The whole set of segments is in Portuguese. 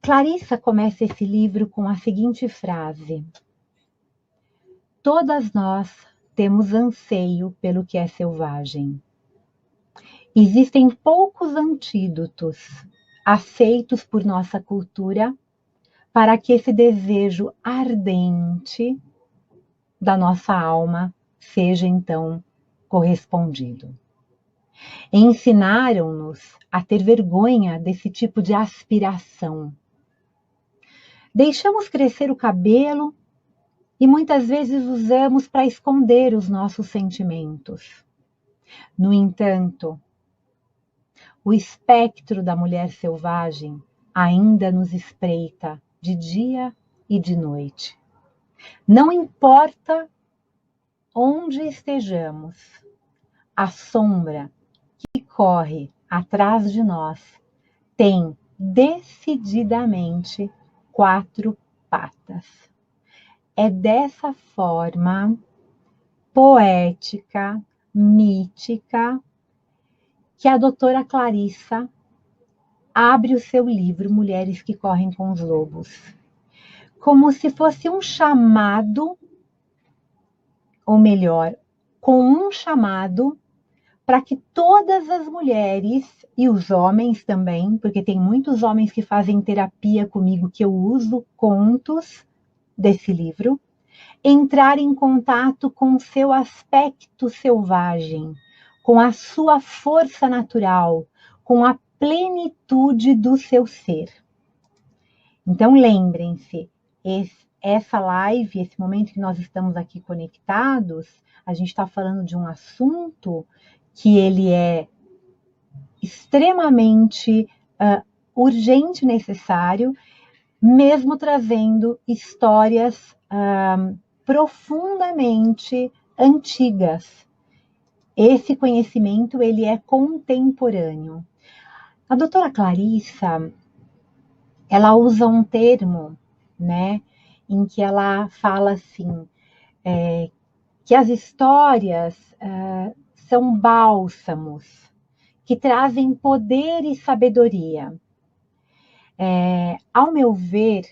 Clarissa começa esse livro com a seguinte frase: todas nós temos anseio pelo que é selvagem. Existem poucos antídotos aceitos por nossa cultura para que esse desejo ardente da nossa alma seja então correspondido. Ensinaram-nos a ter vergonha desse tipo de aspiração. Deixamos crescer o cabelo e muitas vezes usamos para esconder os nossos sentimentos. No entanto, o espectro da mulher selvagem ainda nos espreita de dia e de noite. Não importa onde estejamos, a sombra que corre atrás de nós tem decididamente 4 patas. É dessa forma poética, mítica, que a doutora Clarissa abre o seu livro Mulheres que Correm com os Lobos, como se fosse um chamado, ou melhor, com um chamado para que todas as mulheres e os homens também, porque tem muitos homens que fazem terapia comigo que eu uso contos desse livro, entrar em contato com o seu aspecto selvagem, com a sua força natural, com a plenitude do seu ser. Então lembrem-se, essa live, esse momento que nós estamos aqui conectados, a gente está falando de um assunto que ele é extremamente urgente e necessário, mesmo trazendo histórias profundamente antigas. Esse conhecimento ele é contemporâneo. A doutora Clarissa, ela usa um termo, né, em que ela fala assim, que as histórias são bálsamos, que trazem poder e sabedoria. Ao meu ver,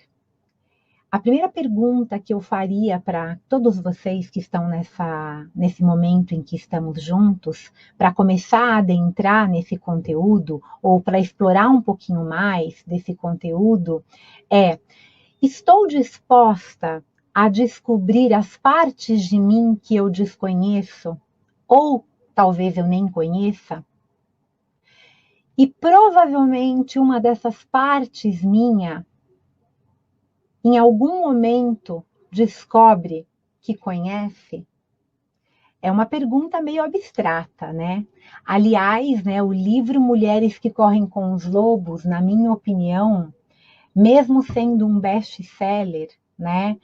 a primeira pergunta que eu faria para todos vocês que estão nesse momento em que estamos juntos, para começar a adentrar nesse conteúdo, ou para explorar um pouquinho mais desse conteúdo, estou disposta a descobrir as partes de mim que eu desconheço, ou talvez eu nem conheça? E provavelmente uma dessas partes minha, em algum momento, descobre que conhece? É uma pergunta meio abstrata, né? Aliás, né, o livro Mulheres que Correm com os Lobos, na minha opinião, mesmo sendo um best-seller, né,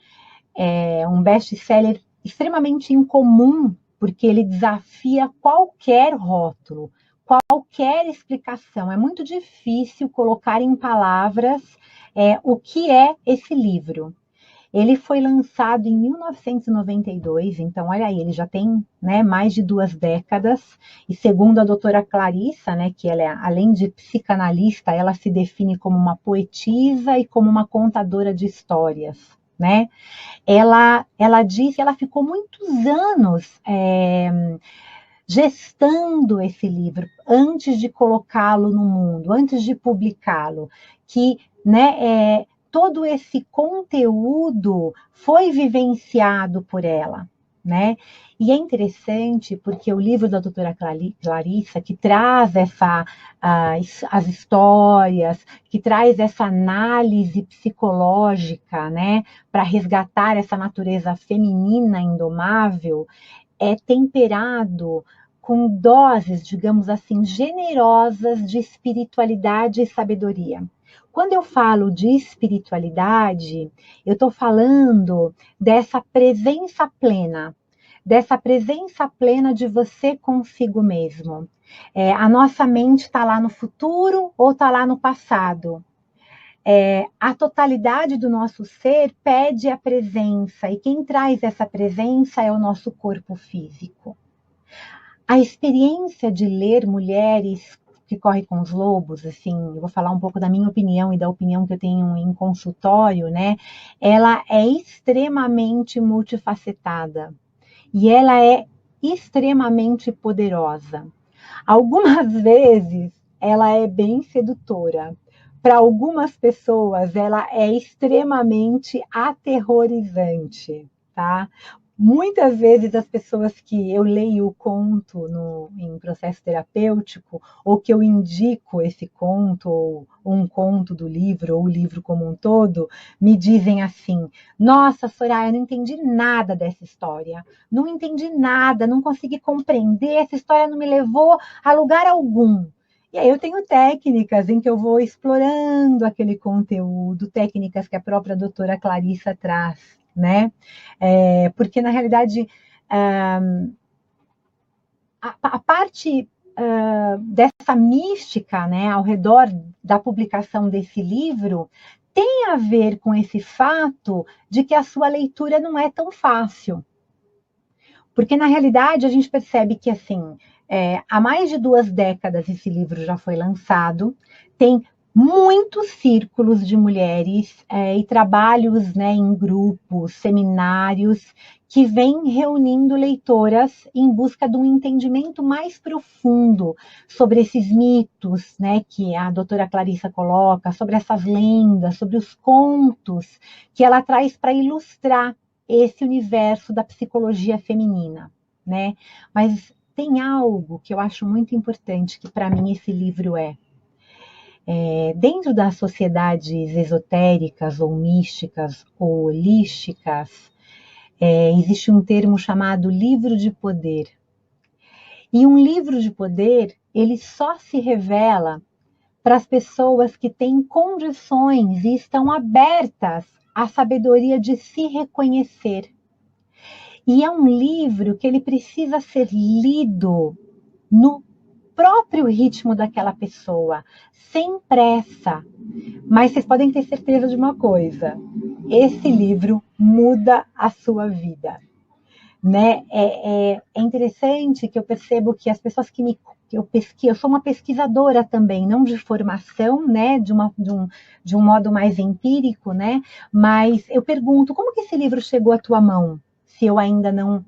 é um best-seller extremamente incomum, porque ele desafia qualquer rótulo, qualquer explicação. É muito difícil colocar em palavras o que é esse livro. Ele foi lançado em 1992, então olha aí, ele já tem, né, mais de 2 décadas, e segundo a doutora Clarissa, né, que ela é, além de psicanalista, ela se define como uma poetisa e como uma contadora de histórias, né? Ela diz que ela ficou muitos anos gestando esse livro antes de colocá-lo no mundo, antes de publicá-lo, que, né, todo esse conteúdo foi vivenciado por ela, né? E é interessante porque o livro da doutora Clarissa, que traz as histórias, que traz essa análise psicológica, né, para resgatar essa natureza feminina indomável, é temperado com doses, digamos assim, generosas de espiritualidade e sabedoria. Quando eu falo de espiritualidade, eu estou falando dessa presença plena de você consigo mesmo. A nossa mente está lá no futuro ou está lá no passado. A totalidade do nosso ser pede a presença, e quem traz essa presença é o nosso corpo físico. A experiência de ler Mulheres que corre com os lobos, assim, eu vou falar um pouco da minha opinião e da opinião que eu tenho em consultório, né? Ela é extremamente multifacetada e ela é extremamente poderosa. Algumas vezes ela é bem sedutora. Para algumas pessoas, ela é extremamente aterrorizante, tá? Muitas vezes as pessoas que eu leio o conto em processo terapêutico, ou que eu indico esse conto, ou um conto do livro, ou o livro como um todo, me dizem assim: nossa, Soraya, eu não entendi nada dessa história. Não entendi nada, não consegui compreender, essa história não me levou a lugar algum. E aí eu tenho técnicas em que eu vou explorando aquele conteúdo, técnicas que a própria doutora Clarissa traz, né? Porque, na realidade, a parte dessa mística, né, ao redor da publicação desse livro tem a ver com esse fato de que a sua leitura não é tão fácil. Porque, na realidade, a gente percebe que, assim, há mais de 2 décadas esse livro já foi lançado, tem muitos círculos de mulheres e trabalhos, né, em grupos, seminários, que vêm reunindo leitoras em busca de um entendimento mais profundo sobre esses mitos, né, que a doutora Clarissa coloca, sobre essas lendas, sobre os contos que ela traz para ilustrar esse universo da psicologia feminina, né? Mas tem algo que eu acho muito importante, que para mim esse livro dentro das sociedades esotéricas ou místicas ou holísticas, existe um termo chamado livro de poder. E um livro de poder, ele só se revela para as pessoas que têm condições e estão abertas à sabedoria de se reconhecer. E é um livro que ele precisa ser lido no próprio ritmo daquela pessoa, sem pressa. Mas vocês podem ter certeza de uma coisa: esse livro muda a sua vida. Né? É interessante que eu percebo que as pessoas que eu pesquiso, eu sou uma pesquisadora também, não de formação, né, de um modo mais empírico, né, mas eu pergunto, como que esse livro chegou à tua mão? Se eu ainda não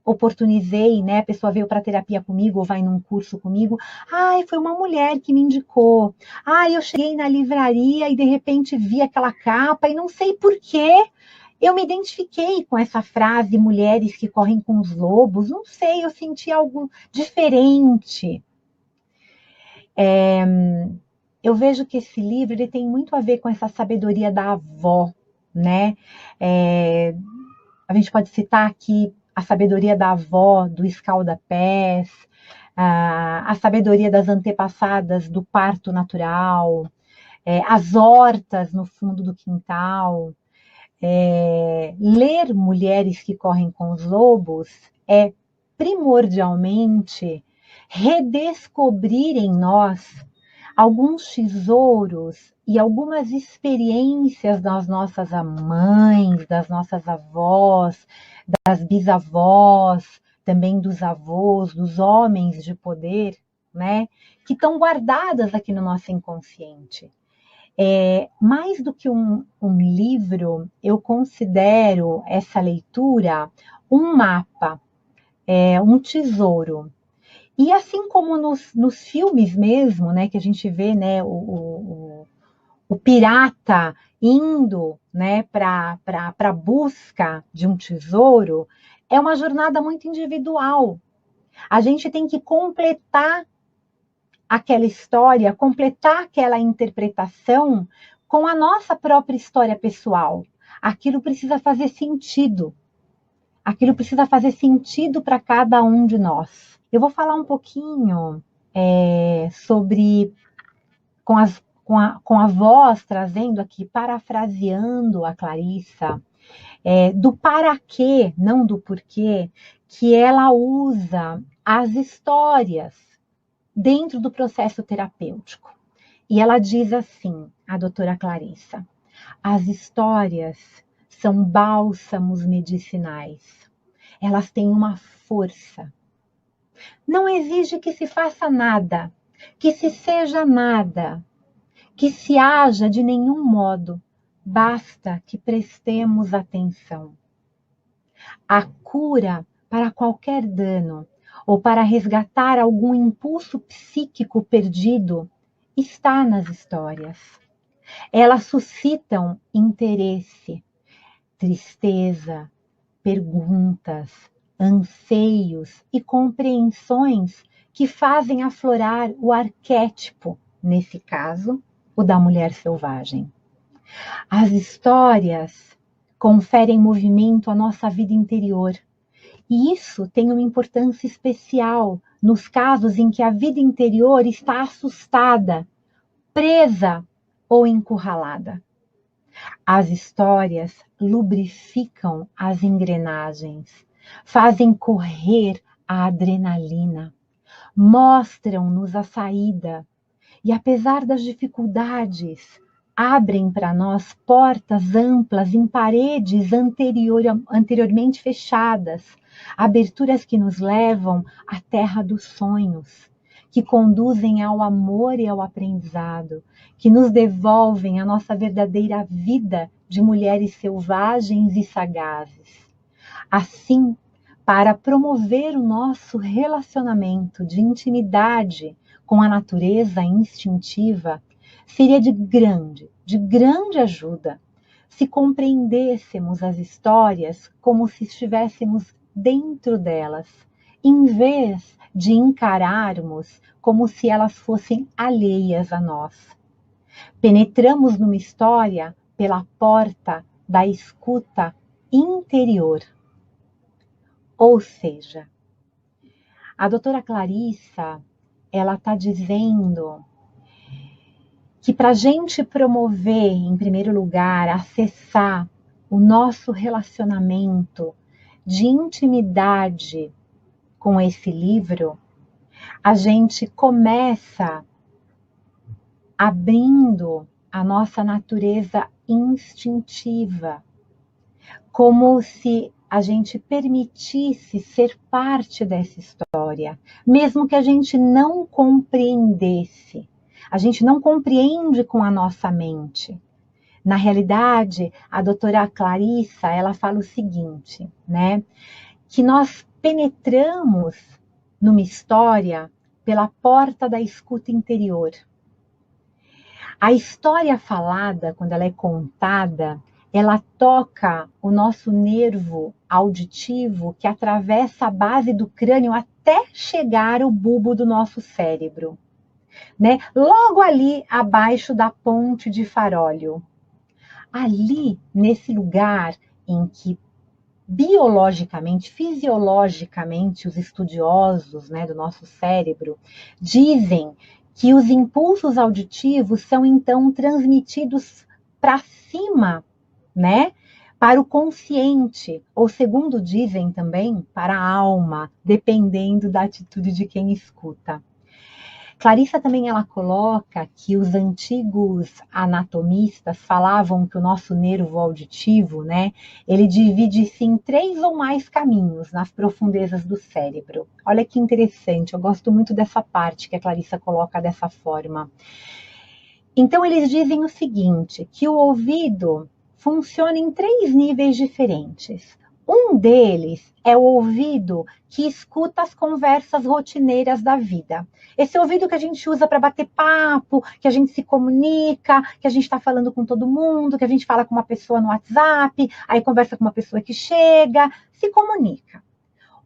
oportunizei, né, a pessoa veio para terapia comigo ou vai num curso comigo, ai, foi uma mulher que me indicou, ai, eu cheguei na livraria e de repente vi aquela capa e não sei por quê, eu me identifiquei com essa frase, mulheres que correm com os lobos, não sei, eu senti algo diferente. Eu vejo que esse livro ele tem muito a ver com essa sabedoria da avó, né? A gente pode citar aqui a sabedoria da avó, do escalda-pés, a sabedoria das antepassadas do parto natural, as hortas no fundo do quintal. Ler Mulheres que Correm com os Lobos é primordialmente redescobrir em nós alguns tesouros e algumas experiências das nossas mães, das nossas avós, das bisavós, também dos avós, dos homens de poder, né? Que estão guardadas aqui no nosso inconsciente. Mais do que um livro, eu considero essa leitura um mapa, um tesouro. E assim como nos filmes mesmo, né, que a gente vê, né, o pirata indo, né, para a busca de um tesouro, é uma jornada muito individual. A gente tem que completar aquela história, completar aquela interpretação com a nossa própria história pessoal. Aquilo precisa fazer sentido. Aquilo precisa fazer sentido para cada um de nós. Eu vou falar um pouquinho sobre, com a voz, trazendo aqui, parafraseando a Clarissa, do para quê, não do porquê, que ela usa as histórias dentro do processo terapêutico. E ela diz assim, a doutora Clarissa: as histórias são bálsamos medicinais. Elas têm uma força. Não exige que se faça nada. que se seja nada, que se haja de nenhum modo, basta que prestemos atenção. A cura para qualquer dano ou para resgatar algum impulso psíquico perdido está nas histórias. Elas suscitam interesse, tristeza, perguntas, anseios e compreensões que fazem aflorar o arquétipo, nesse caso, o da mulher selvagem. As histórias conferem movimento à nossa vida interior, e isso tem uma importância especial nos casos em que a vida interior está assustada, presa ou encurralada. As histórias lubrificam as engrenagens, fazem correr a adrenalina, mostram-nos a saída e, apesar das dificuldades, abrem para nós portas amplas em paredes anteriormente fechadas, aberturas que nos levam à terra dos sonhos, que conduzem ao amor e ao aprendizado, que nos devolvem a nossa verdadeira vida de mulheres selvagens e sagazes. Assim, para promover o nosso relacionamento de intimidade com a natureza instintiva, seria de grande ajuda se compreendêssemos as histórias como se estivéssemos dentro delas, em vez de encararmos como se elas fossem alheias a nós. Penetramos numa história pela porta da escuta interior. Ou seja, a doutora Clarissa, ela está dizendo que para a gente promover, em primeiro lugar, acessar o nosso relacionamento de intimidade com esse livro, a gente começa abrindo a nossa natureza instintiva, como se a gente permitisse ser parte dessa história, mesmo que a gente não compreendesse. A gente não compreende com a nossa mente. Na realidade, a doutora Clarissa, ela fala o seguinte, né? Que nós penetramos numa história pela porta da escuta interior. A história falada, quando ela é contada, ela toca o nosso nervo auditivo que atravessa a base do crânio até chegar ao bulbo do nosso cérebro, né? Logo ali abaixo da ponte de Farólio. Ali, nesse lugar em que biologicamente, fisiologicamente, os estudiosos, né, do nosso cérebro dizem que os impulsos auditivos são então transmitidos para cima, né, para o consciente, ou segundo dizem também, para a alma, dependendo da atitude de quem escuta. Clarissa também ela coloca que os antigos anatomistas falavam que o nosso nervo auditivo, né, ele divide-se em 3 ou mais caminhos nas profundezas do cérebro. Olha que interessante, eu gosto muito dessa parte que a Clarissa coloca dessa forma. Então eles dizem o seguinte, que o ouvido funciona em 3 níveis diferentes. Um deles é o ouvido que escuta as conversas rotineiras da vida. Esse ouvido que a gente usa para bater papo, que a gente se comunica, que a gente está falando com todo mundo, que a gente fala com uma pessoa no WhatsApp, aí conversa com uma pessoa que chega, se comunica.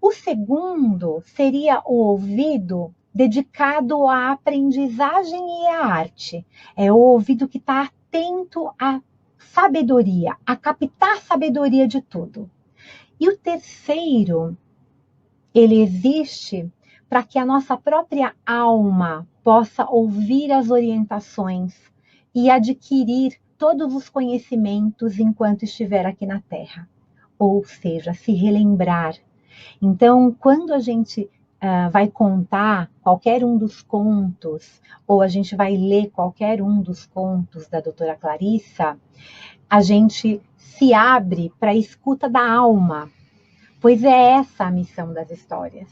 O segundo seria o ouvido dedicado à aprendizagem e à arte. É o ouvido que está atento à sabedoria, a captar sabedoria de tudo. E o terceiro, ele existe para que a nossa própria alma possa ouvir as orientações e adquirir todos os conhecimentos enquanto estiver aqui na Terra. Ou seja, se relembrar. Então, quando a gente vai contar qualquer um dos contos, ou a gente vai ler qualquer um dos contos da doutora Clarissa, a gente se abre para a escuta da alma, pois é essa a missão das histórias.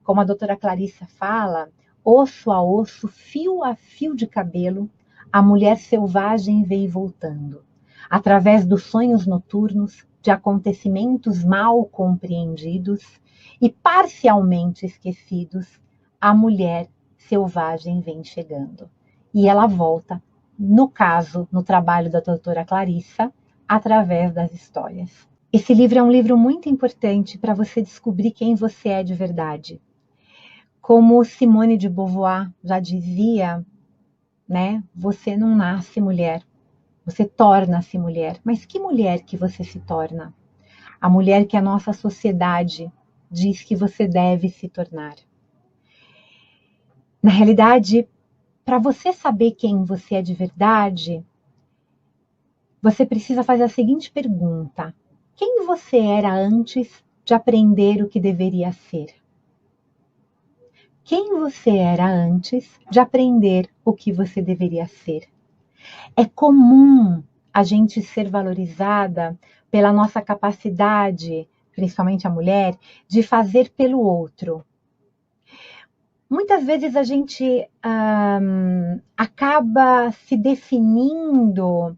Como a doutora Clarissa fala, osso a osso, fio a fio de cabelo, a mulher selvagem veio voltando. Através dos sonhos noturnos, de acontecimentos mal compreendidos e parcialmente esquecidos, a mulher selvagem vem chegando. E ela volta, no caso, no trabalho da doutora Clarissa, através das histórias. Esse livro é um livro muito importante para você descobrir quem você é de verdade. Como Simone de Beauvoir já dizia, né? Você não nasce mulher, você torna-se mulher. Mas que mulher que você se torna? A mulher que a nossa sociedade diz que você deve se tornar. Na realidade, para você saber quem você é de verdade, você precisa fazer a seguinte pergunta: quem você era antes de aprender o que deveria ser? Quem você era antes de aprender o que você deveria ser? É comum a gente ser valorizada pela nossa capacidade, principalmente a mulher, de fazer pelo outro. Muitas vezes a gente acaba se definindo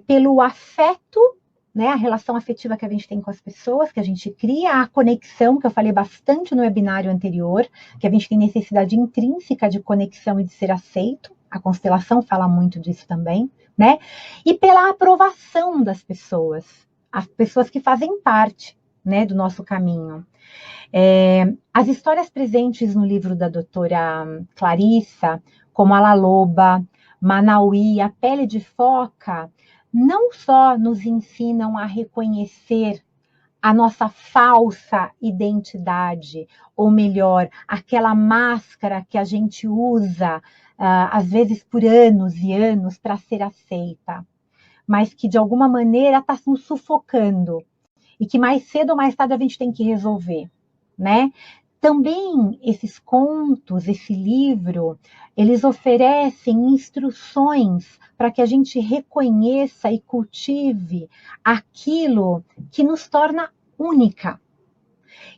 pelo afeto, né, a relação afetiva que a gente tem com as pessoas, que a gente cria, a conexão, que eu falei bastante no webinário anterior, que a gente tem necessidade intrínseca de conexão e de ser aceito. A constelação fala muito disso também, né? E pela aprovação das pessoas, as pessoas que fazem parte, né, do nosso caminho. As histórias presentes no livro da doutora Clarissa, como a La Loba, Manauí, a Pele de Foca, não só nos ensinam a reconhecer a nossa falsa identidade, ou melhor, aquela máscara que a gente usa, às vezes por anos e anos, para ser aceita, mas que de alguma maneira está nos sufocando e que mais cedo ou mais tarde a gente tem que resolver, né? Também esses contos, esse livro, eles oferecem instruções para que a gente reconheça e cultive aquilo que nos torna única.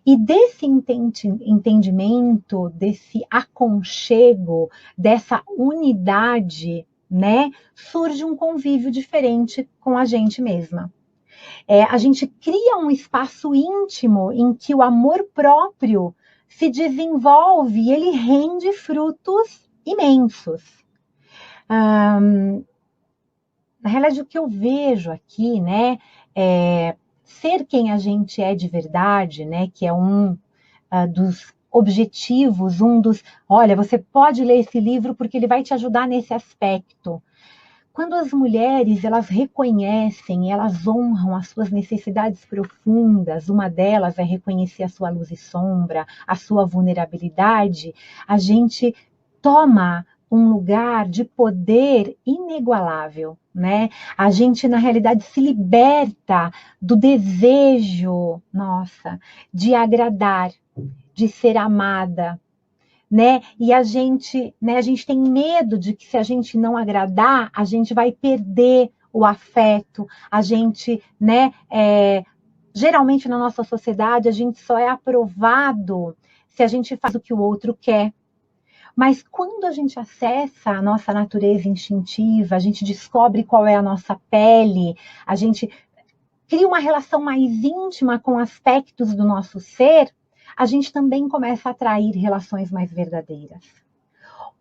E desse entendimento, desse aconchego, dessa unidade, né, surge um convívio diferente com a gente mesma. A gente cria um espaço íntimo em que o amor próprio se desenvolve e ele rende frutos imensos. Na realidade, o que eu vejo aqui, né, ser quem a gente é de verdade, né, que é um dos objetivos, olha, você pode ler esse livro porque ele vai te ajudar nesse aspecto. Quando as mulheres, elas reconhecem, elas honram as suas necessidades profundas, uma delas é reconhecer a sua luz e sombra, a sua vulnerabilidade, a gente toma um lugar de poder inigualável, né? A gente, na realidade, se liberta do desejo, nossa, de agradar, de ser amada, né? E a gente tem medo de que se a gente não agradar, a gente vai perder o afeto, a gente, né? Geralmente na nossa sociedade a gente só é aprovado se a gente faz o que o outro quer. Mas quando a gente acessa a nossa natureza instintiva, a gente descobre qual é a nossa pele, a gente cria uma relação mais íntima com aspectos do nosso ser, a gente também começa a atrair relações mais verdadeiras.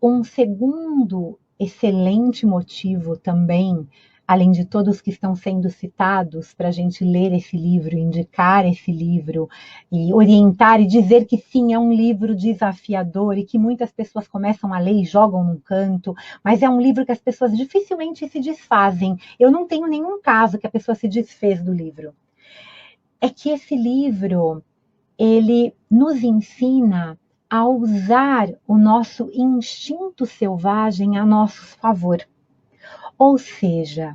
Um segundo excelente motivo também, além de todos que estão sendo citados, para a gente ler esse livro, indicar esse livro e orientar e dizer que sim, é um livro desafiador e que muitas pessoas começam a ler e jogam num canto, mas é um livro que as pessoas dificilmente se desfazem. Eu não tenho nenhum caso que a pessoa se desfez do livro. É que esse livro, ele nos ensina a usar o nosso instinto selvagem a nosso favor. Ou seja,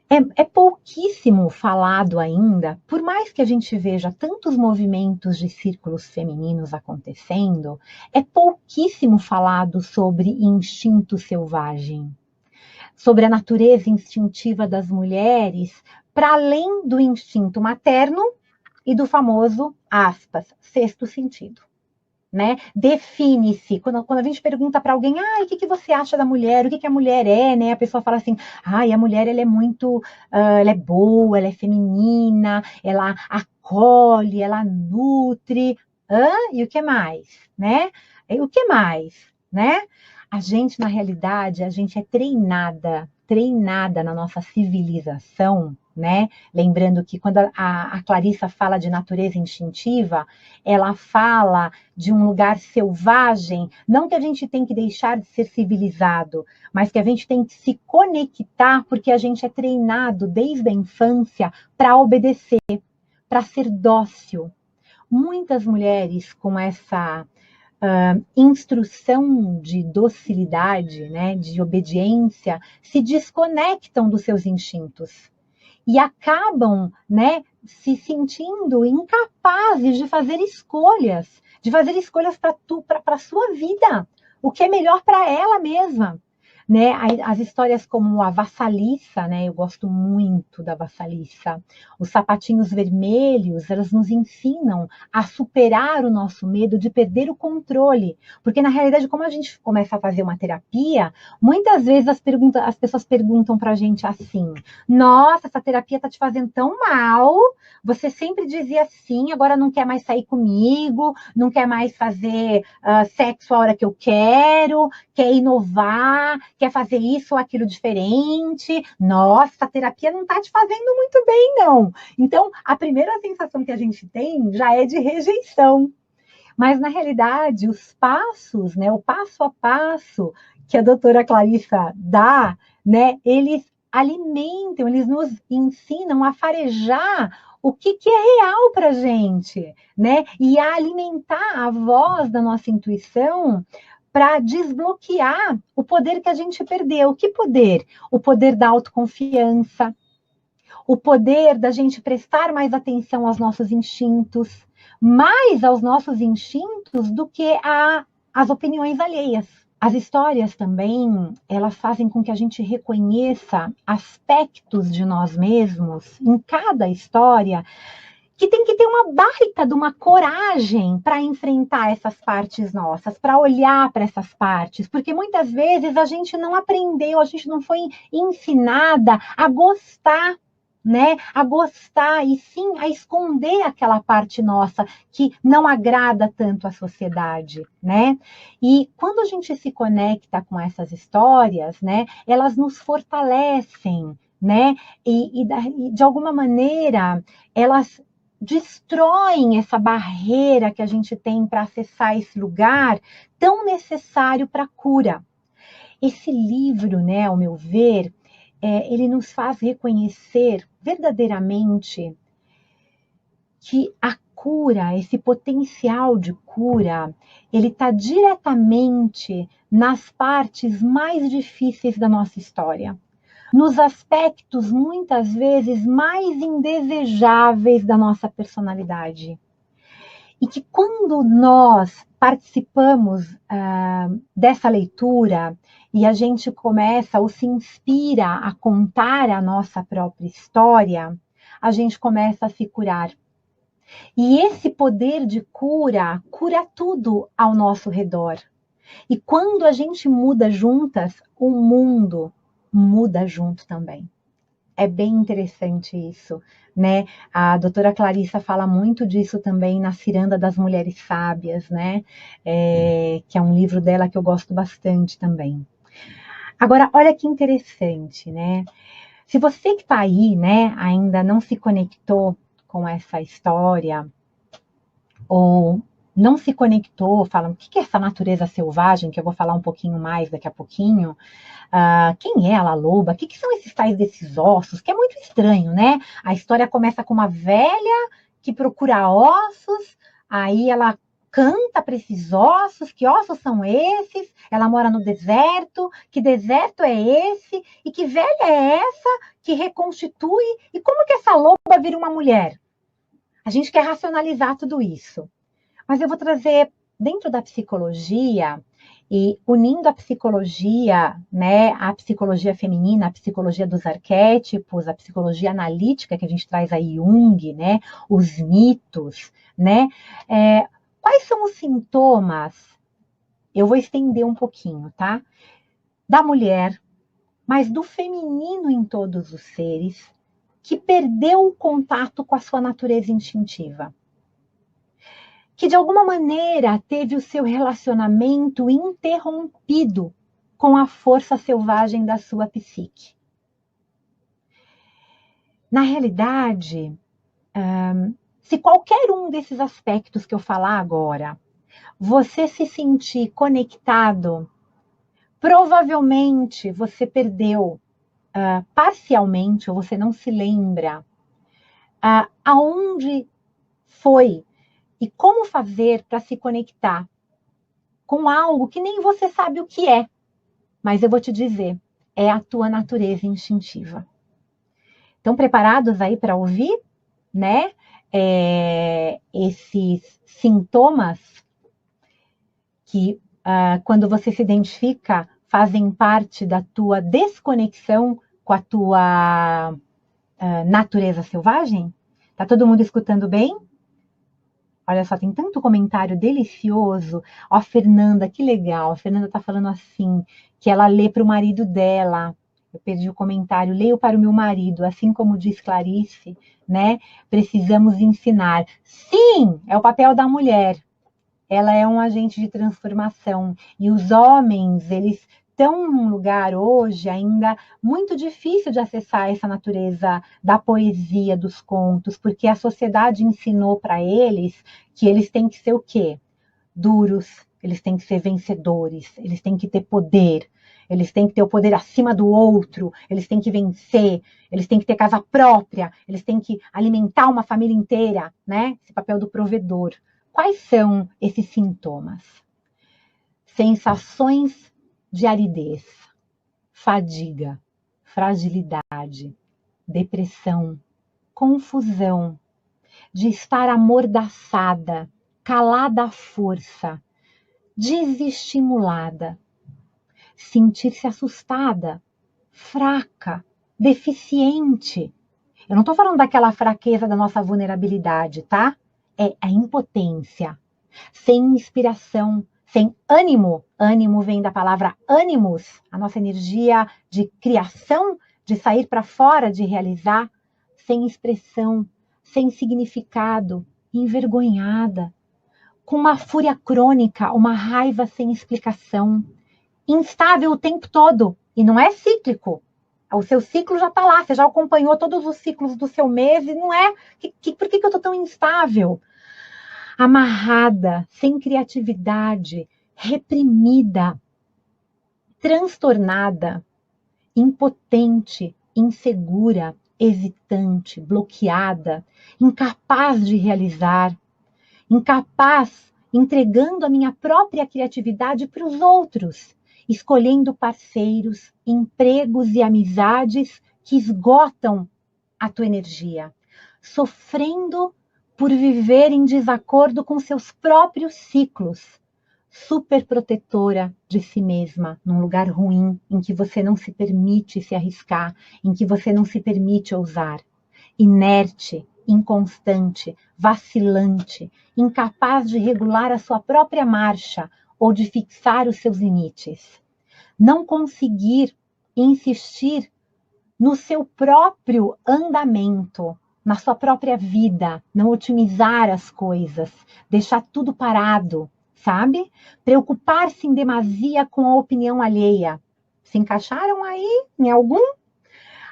é pouquíssimo falado ainda, por mais que a gente veja tantos movimentos de círculos femininos acontecendo, é pouquíssimo falado sobre instinto selvagem, sobre a natureza instintiva das mulheres, para além do instinto materno e do famoso, aspas, sexto sentido. né? Define-se. Quando a gente pergunta para alguém, o que você acha da mulher? O que a mulher é, né? A pessoa fala assim, a mulher ela é muito, ela é boa, ela é feminina, ela acolhe, ela nutre. E o que mais, né? E o que mais, né? A gente, na realidade, a gente é treinada na nossa civilização, né? Lembrando que quando a Clarissa fala de natureza instintiva, ela fala de um lugar selvagem, não que a gente tem que deixar de ser civilizado, mas que a gente tem que se conectar, porque a gente é treinado desde a infância para obedecer, para ser dócil. Muitas mulheres com essa instrução de docilidade, né, de obediência, se desconectam dos seus instintos e acabam, né, se sentindo incapazes de fazer escolhas para a sua vida, o que é melhor para ela mesma. Né, as histórias como a Vassalissa, né, eu gosto muito da Vassalissa, os sapatinhos vermelhos, elas nos ensinam a superar o nosso medo de perder o controle, porque na realidade, como a gente começa a fazer uma terapia, muitas vezes as pessoas perguntam para a gente assim, nossa, essa terapia está te fazendo tão mal, você sempre dizia sim, agora não quer mais sair comigo, não quer mais fazer sexo a hora que eu quero, quer inovar, quer fazer isso ou aquilo diferente. Nossa, a terapia não está te fazendo muito bem, não. Então, a primeira sensação que a gente tem já é de rejeição. Mas, na realidade, os passos, né, o passo a passo que a doutora Clarissa dá, né, eles alimentam, eles nos ensinam a farejar o que é real para a gente, né? E a alimentar a voz da nossa intuição para desbloquear o poder que a gente perdeu. Que poder? O poder da autoconfiança, o poder da gente prestar mais atenção aos nossos instintos, mais aos nossos instintos do que às opiniões alheias. As histórias também, elas fazem com que a gente reconheça aspectos de nós mesmos em cada história que tem que ter uma baita de uma coragem para enfrentar essas partes nossas, para olhar para essas partes, porque muitas vezes a gente não aprendeu, a gente não foi ensinada a gostar, né? A gostar e sim a esconder aquela parte nossa que não agrada tanto à sociedade, né? E quando a gente se conecta com essas histórias, né? Elas nos fortalecem, né? E de alguma maneira elas destroem essa barreira que a gente tem para acessar esse lugar tão necessário para a cura. Esse livro, né, ao meu ver, ele nos faz reconhecer verdadeiramente que a cura, esse potencial de cura, ele está diretamente nas partes mais difíceis da nossa história, nos aspectos muitas vezes mais indesejáveis da nossa personalidade. E que quando nós participamos dessa leitura e a gente começa ou se inspira a contar a nossa própria história, a gente começa a se curar. E esse poder de cura, cura tudo ao nosso redor. E quando a gente muda juntas, o mundo muda junto também. É bem interessante isso, né? A doutora Clarissa fala muito disso também na Ciranda das Mulheres Sábias, né? Que é um livro dela que eu gosto bastante também. Agora, olha que interessante, né? Se você que está aí, né, ainda não se conectou com essa história, ou não se conectou, falam, o que é essa natureza selvagem, que eu vou falar um pouquinho mais daqui a pouquinho, quem é a Loba, o que são esses tais desses ossos, que é muito estranho, né? A história começa com uma velha que procura ossos, aí ela canta para esses ossos, que ossos são esses? Ela mora no deserto, que deserto é esse? E que velha é essa que reconstitui? E como que essa loba vira uma mulher? A gente quer racionalizar tudo isso. Mas eu vou trazer dentro da psicologia e unindo a psicologia, né, a psicologia feminina, a psicologia dos arquétipos, a psicologia analítica que a gente traz aí Jung, né, os mitos, né, Quais são os sintomas? Eu vou estender um pouquinho, tá? Da mulher, mas do feminino em todos os seres, que perdeu o contato com a sua natureza instintiva. Que de alguma maneira teve o seu relacionamento interrompido com a força selvagem da sua psique. Na realidade, se qualquer um desses aspectos que eu falar agora, você se sentir conectado, provavelmente você perdeu parcialmente, ou você não se lembra, aonde foi e como fazer para se conectar com algo que nem você sabe o que é, mas eu vou te dizer, é a tua natureza instintiva. Estão preparados aí para ouvir, né? Esses sintomas que, quando você se identifica, fazem parte da tua desconexão com a tua natureza selvagem? Tá todo mundo escutando bem? Olha só, tem tanto comentário delicioso. Ó, Fernanda, que legal. A Fernanda tá falando assim, que ela lê para o marido dela. Eu perdi o comentário. Leio para o meu marido, assim como diz Clarice, né? Precisamos ensinar. Sim, é o papel da mulher. Ela é um agente de transformação. E os homens, eles estão num lugar hoje ainda muito difícil de acessar essa natureza da poesia, dos contos, porque a sociedade ensinou para eles que eles têm que ser o quê? Duros, eles têm que ser vencedores, eles têm que ter poder, eles têm que ter o poder acima do outro, eles têm que vencer, eles têm que ter casa própria, eles têm que alimentar uma família inteira, né? Esse papel do provedor. Quais são esses sintomas? Sensações de aridez, fadiga, fragilidade, depressão, confusão, de estar amordaçada, calada à força, desestimulada, sentir-se assustada, fraca, deficiente. Eu não estou falando daquela fraqueza da nossa vulnerabilidade, tá? É a impotência, sem inspiração, sem ânimo. Ânimo vem da palavra ânimos, a nossa energia de criação, de sair para fora, de realizar, sem expressão, sem significado, envergonhada, com uma fúria crônica, uma raiva sem explicação, instável o tempo todo, e não é cíclico. O seu ciclo já está lá, você já acompanhou todos os ciclos do seu mês, e não é. Por que eu estou tão instável? Amarrada, sem criatividade, reprimida, transtornada, impotente, insegura, hesitante, bloqueada, incapaz de realizar, incapaz, entregando a minha própria criatividade para os outros, escolhendo parceiros, empregos e amizades que esgotam a tua energia, sofrendo por viver em desacordo com seus próprios ciclos, super protetora de si mesma, num lugar ruim, em que você não se permite se arriscar, em que você não se permite ousar, inerte, inconstante, vacilante, incapaz de regular a sua própria marcha ou de fixar os seus limites. Não conseguir insistir no seu próprio andamento, na sua própria vida, não otimizar as coisas, deixar tudo parado, sabe? Preocupar-se em demasia com a opinião alheia. Se encaixaram aí em algum?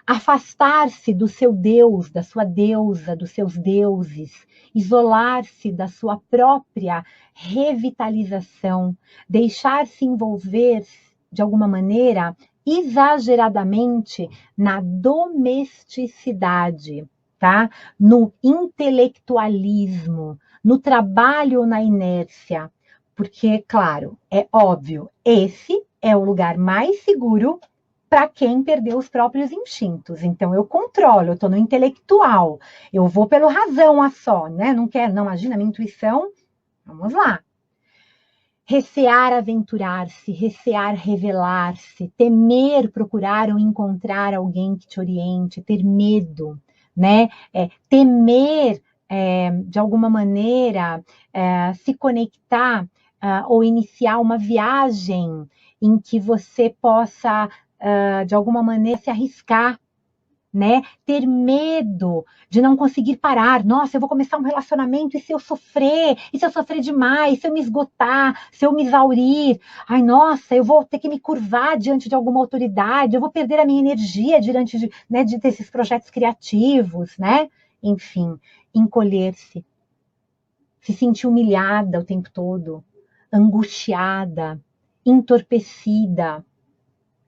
Afastar-se do seu Deus, da sua deusa, dos seus deuses, isolar-se da sua própria revitalização, deixar-se envolver de alguma maneira exageradamente na domesticidade, tá? No intelectualismo, no trabalho ou na inércia, porque, claro, é óbvio, esse é o lugar mais seguro para quem perdeu os próprios instintos. Então, eu controlo, eu estou no intelectual, eu vou pelo razão a só, né? Não quero, não, imagina, minha intuição, vamos lá. Recear aventurar-se, recear revelar-se, temer procurar ou encontrar alguém que te oriente, ter medo, né? Temer de alguma maneira, se conectar ou iniciar uma viagem em que você possa, de alguma maneira, se arriscar, né? Ter medo de não conseguir parar. Nossa, eu vou começar um relacionamento e se eu sofrer? E se eu sofrer demais? Se eu me esgotar? Se eu me exaurir? Ai, nossa, eu vou ter que me curvar diante de alguma autoridade, eu vou perder a minha energia diante de, né, desses projetos criativos, né? Enfim, encolher-se, se sentir humilhada o tempo todo, angustiada, entorpecida,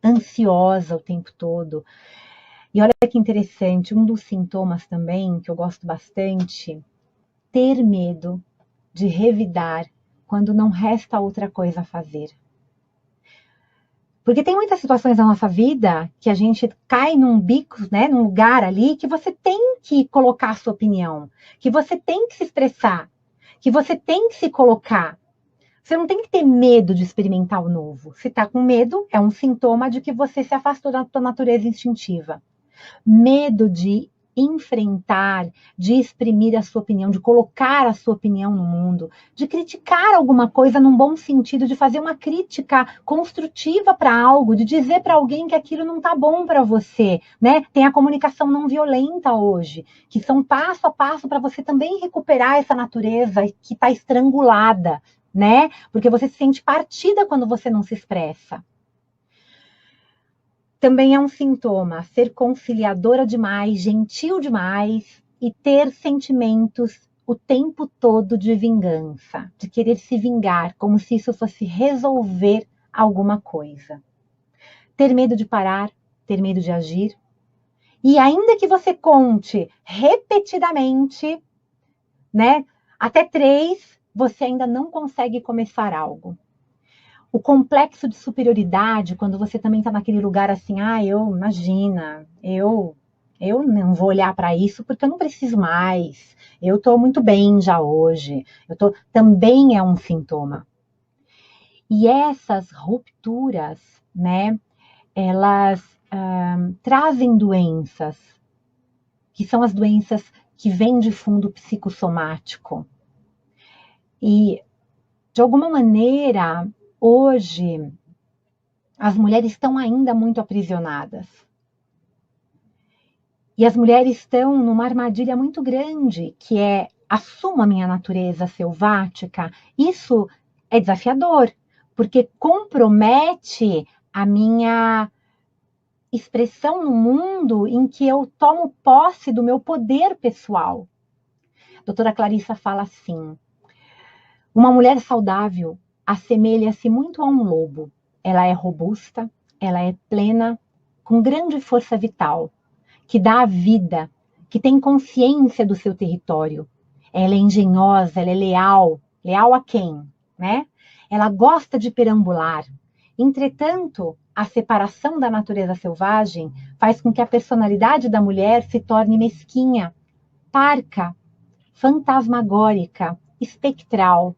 ansiosa o tempo todo. E olha que interessante, um dos sintomas também, que eu gosto bastante, ter medo de revidar quando não resta outra coisa a fazer. Porque tem muitas situações na nossa vida que a gente cai num bico, né, num lugar ali que você tem que colocar a sua opinião, que você tem que se expressar, que você tem que se colocar. Você não tem que ter medo de experimentar o novo. Se está com medo, é um sintoma de que você se afastou da sua natureza instintiva. Medo de enfrentar, de exprimir a sua opinião, de colocar a sua opinião no mundo, de criticar alguma coisa num bom sentido, de fazer uma crítica construtiva para algo, de dizer para alguém que aquilo não está bom para você, né? Tem a comunicação não violenta hoje, que são passo a passo para você também recuperar essa natureza que está estrangulada, né? Porque você se sente partida quando você não se expressa. Também é um sintoma ser conciliadora demais, gentil demais e ter sentimentos o tempo todo de vingança, de querer se vingar, como se isso fosse resolver alguma coisa. Ter medo de parar, ter medo de agir. E ainda que você conte repetidamente, né, até 3, você ainda não consegue começar algo. O complexo de superioridade, quando você também está naquele lugar assim, eu não vou olhar para isso porque eu não preciso mais, eu estou muito bem já hoje, também é um sintoma. E essas rupturas, né, elas trazem doenças, que são as doenças que vêm de fundo psicossomático. E, de alguma maneira, hoje, as mulheres estão ainda muito aprisionadas. E as mulheres estão numa armadilha muito grande, que é assumo a minha natureza selvática. Isso é desafiador, porque compromete a minha expressão no mundo em que eu tomo posse do meu poder pessoal. A doutora Clarissa fala assim: uma mulher saudável assemelha-se muito a um lobo. Ela é robusta, ela é plena, com grande força vital, que dá a vida, que tem consciência do seu território. Ela é engenhosa, ela é leal. Leal a quem? Né? Ela gosta de perambular. Entretanto, a separação da natureza selvagem faz com que a personalidade da mulher se torne mesquinha, parca, fantasmagórica, espectral.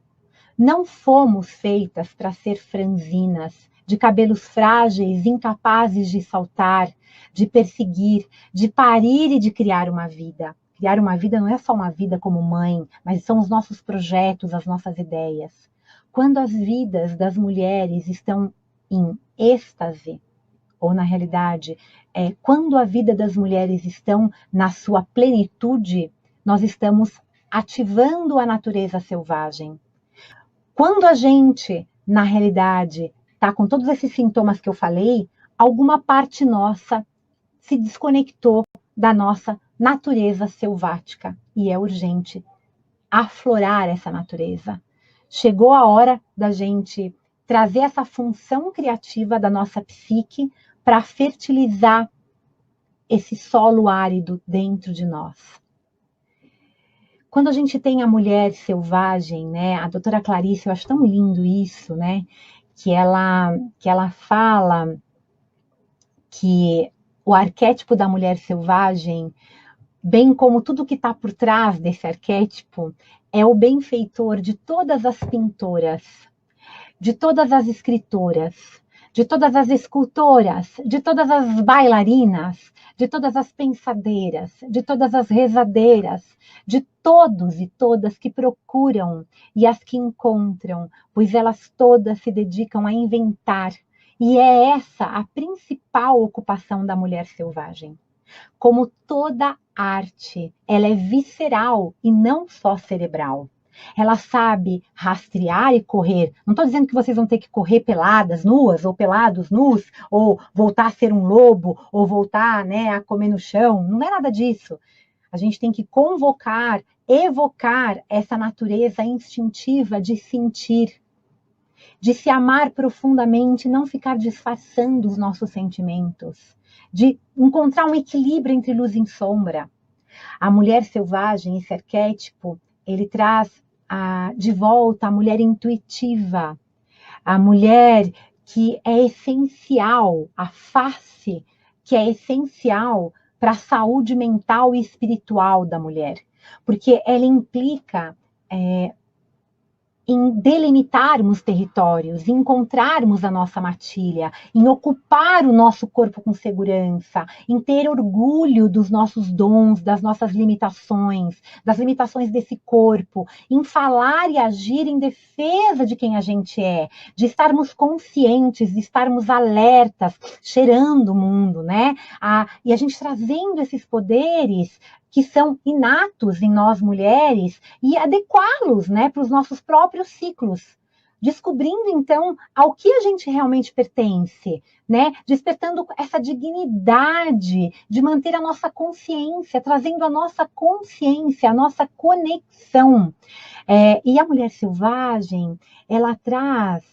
Não fomos feitas para ser franzinas, de cabelos frágeis, incapazes de saltar, de perseguir, de parir e de criar uma vida. Criar uma vida não é só uma vida como mãe, mas são os nossos projetos, as nossas ideias. Quando as vidas das mulheres estão em êxtase, ou na realidade, quando a vida das mulheres estão na sua plenitude, nós estamos ativando a natureza selvagem. Quando a gente, na realidade, está com todos esses sintomas que eu falei, alguma parte nossa se desconectou da nossa natureza selvática. E é urgente aflorar essa natureza. Chegou a hora da gente trazer essa função criativa da nossa psique para fertilizar esse solo árido dentro de nós. Quando a gente tem a mulher selvagem, né? A doutora Clarice, eu acho tão lindo isso, né? Que ela fala que o arquétipo da mulher selvagem, bem como tudo que está por trás desse arquétipo, é o benfeitor de todas as pintoras, de todas as escritoras, de todas as escultoras, de todas as bailarinas, de todas as pensadeiras, de todas as rezadeiras, de todos e todas que procuram e as que encontram, pois elas todas se dedicam a inventar. E é essa a principal ocupação da mulher selvagem. Como toda arte, ela é visceral e não só cerebral. Ela sabe rastrear e correr. Não estou dizendo que vocês vão ter que correr peladas, nuas, ou pelados, nus, ou voltar a ser um lobo, ou voltar, né, a comer no chão. Não é nada disso. A gente tem que convocar, evocar essa natureza instintiva de sentir, de se amar profundamente, não ficar disfarçando os nossos sentimentos, de encontrar um equilíbrio entre luz e sombra. A mulher selvagem, esse arquétipo, ele traz de volta a mulher intuitiva, a mulher que é essencial, a face que é essencial para a saúde mental e espiritual da mulher, porque ela implica em delimitarmos territórios, em encontrarmos a nossa matilha, em ocupar o nosso corpo com segurança, em ter orgulho dos nossos dons, das nossas limitações, das limitações desse corpo, em falar e agir em defesa de quem a gente é, de estarmos conscientes, de estarmos alertas, cheirando o mundo, né? E a gente trazendo esses poderes que são inatos em nós mulheres e adequá-los, né, para os nossos próprios ciclos, descobrindo então ao que a gente realmente pertence, né, despertando essa dignidade de manter a nossa consciência, trazendo a nossa consciência, a nossa conexão. E a mulher selvagem, ela traz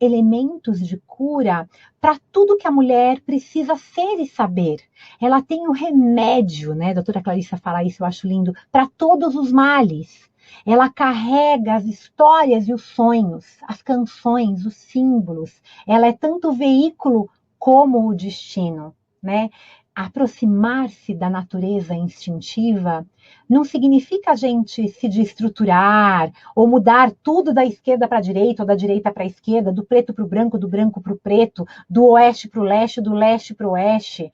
elementos de cura para tudo que a mulher precisa ser e saber. Ela tem o remédio, né? A doutora Clarissa fala isso, eu acho lindo, para todos os males. Ela carrega as histórias e os sonhos, as canções, os símbolos. Ela é tanto o veículo como o destino, né? Aproximar-se da natureza instintiva não significa a gente se destruturar ou mudar tudo da esquerda para a direita ou da direita para a esquerda, do preto para o branco, do branco para o preto, do oeste para o leste, do leste para o oeste.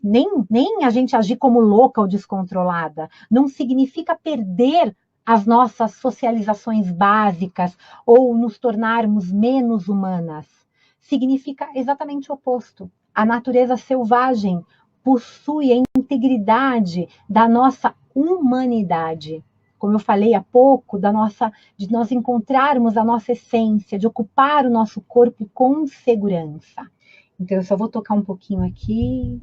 Nem a gente agir como louca ou descontrolada. Não significa perder as nossas socializações básicas ou nos tornarmos menos humanas. Significa exatamente o oposto. A natureza selvagem possui a integridade da nossa humanidade. Como eu falei há pouco, de nós encontrarmos a nossa essência, de ocupar o nosso corpo com segurança. Então, eu só vou tocar um pouquinho aqui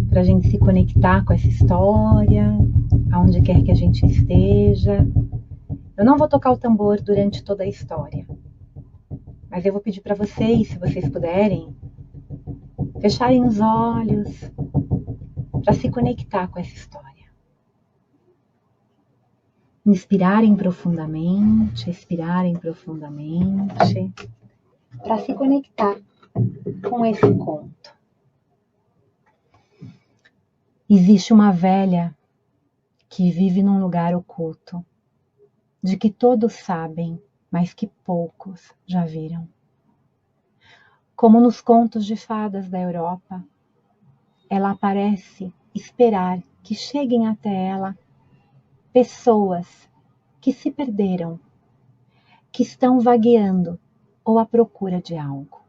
para a gente se conectar com essa história, aonde quer que a gente esteja. Eu não vou tocar o tambor durante toda a história, mas eu vou pedir para vocês, se vocês puderem, fecharem os olhos para se conectar com essa história. Inspirarem profundamente, expirarem profundamente, para se conectar com esse conto. Existe uma velha que vive num lugar oculto, de que todos sabem, mas que poucos já viram. Como nos contos de fadas da Europa, ela parece esperar que cheguem até ela pessoas que se perderam, que estão vagueando ou à procura de algo.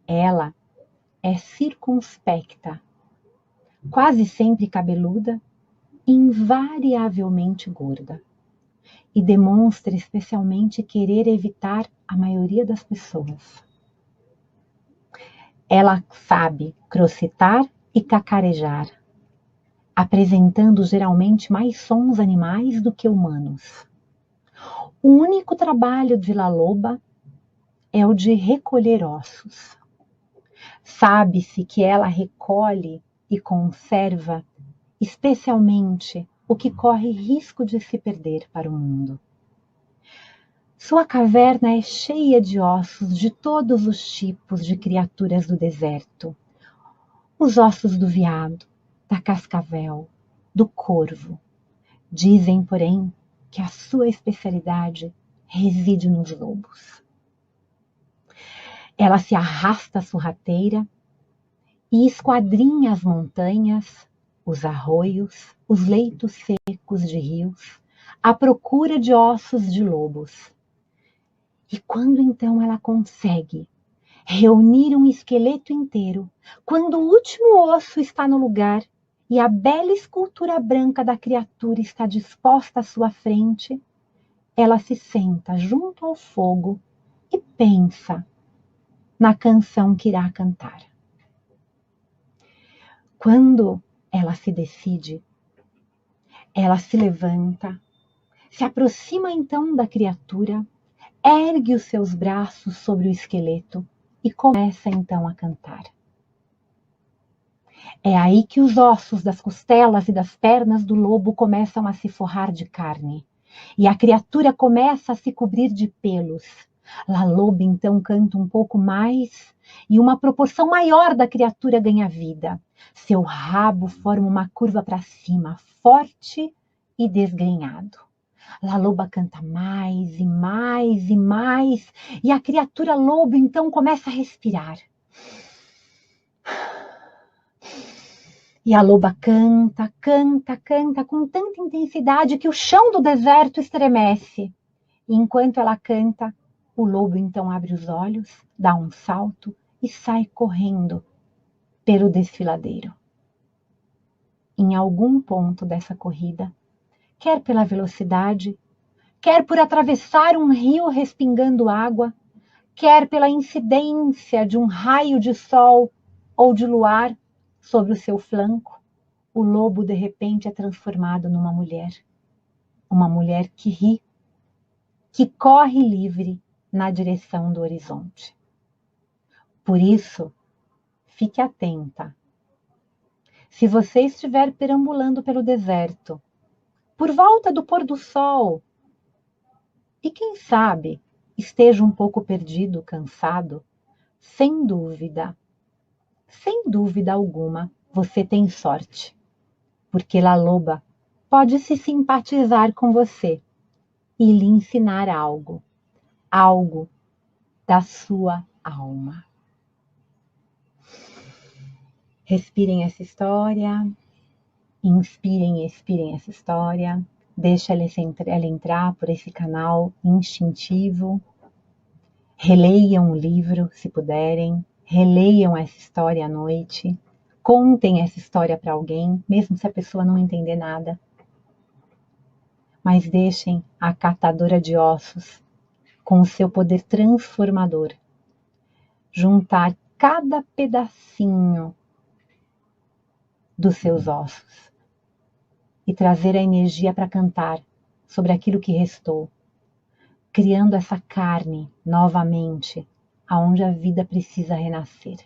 Ela é circunspecta, quase sempre cabeluda, invariavelmente gorda, e demonstra especialmente querer evitar a maioria das pessoas. Ela sabe crocitar e cacarejar, apresentando geralmente mais sons animais do que humanos. O único trabalho de La Loba é o de recolher ossos. Sabe-se que ela recolhe e conserva especialmente o que corre risco de se perder para o mundo. Sua caverna é cheia de ossos de todos os tipos de criaturas do deserto. Os ossos do veado, da cascavel, do corvo. Dizem, porém, que a sua especialidade reside nos lobos. Ela se arrasta sorrateira e esquadrinha as montanhas, os arroios, os leitos secos de rios, à procura de ossos de lobos. E quando então ela consegue reunir um esqueleto inteiro, quando o último osso está no lugar e a bela escultura branca da criatura está disposta à sua frente, ela se senta junto ao fogo e pensa na canção que irá cantar. Quando ela se decide, ela se levanta, se aproxima então da criatura, ergue os seus braços sobre o esqueleto e começa então a cantar. É aí que os ossos das costelas e das pernas do lobo começam a se forrar de carne, e a criatura começa a se cobrir de pelos. La Loba então canta um pouco mais, e uma proporção maior da criatura ganha vida. Seu rabo forma uma curva para cima, forte e desgrenhado. La Loba canta mais e mais e mais, e a criatura lobo então começa a respirar. E a loba canta, canta, canta com tanta intensidade que o chão do deserto estremece. E enquanto ela canta, o lobo então abre os olhos, dá um salto e sai correndo pelo desfiladeiro. Em algum ponto dessa corrida, quer pela velocidade, quer por atravessar um rio respingando água, quer pela incidência de um raio de sol ou de luar sobre o seu flanco, o lobo de repente é transformado numa mulher. Uma mulher que ri, que corre livre na direção do horizonte. Por isso, fique atenta. Se você estiver perambulando pelo deserto, por volta do pôr do sol, e quem sabe esteja um pouco perdido, cansado, sem dúvida alguma, você tem sorte, porque La Loba pode se simpatizar com você e lhe ensinar algo da sua alma. Respirem essa história, inspirem e expirem essa história, deixa ela entrar por esse canal instintivo, releiam o livro se puderem, releiam essa história à noite, contem essa história para alguém, mesmo se a pessoa não entender nada. Mas deixem a catadora de ossos, com o seu poder transformador, juntar cada pedacinho dos seus ossos e trazer a energia para cantar sobre aquilo que restou, criando essa carne novamente, aonde a vida precisa renascer.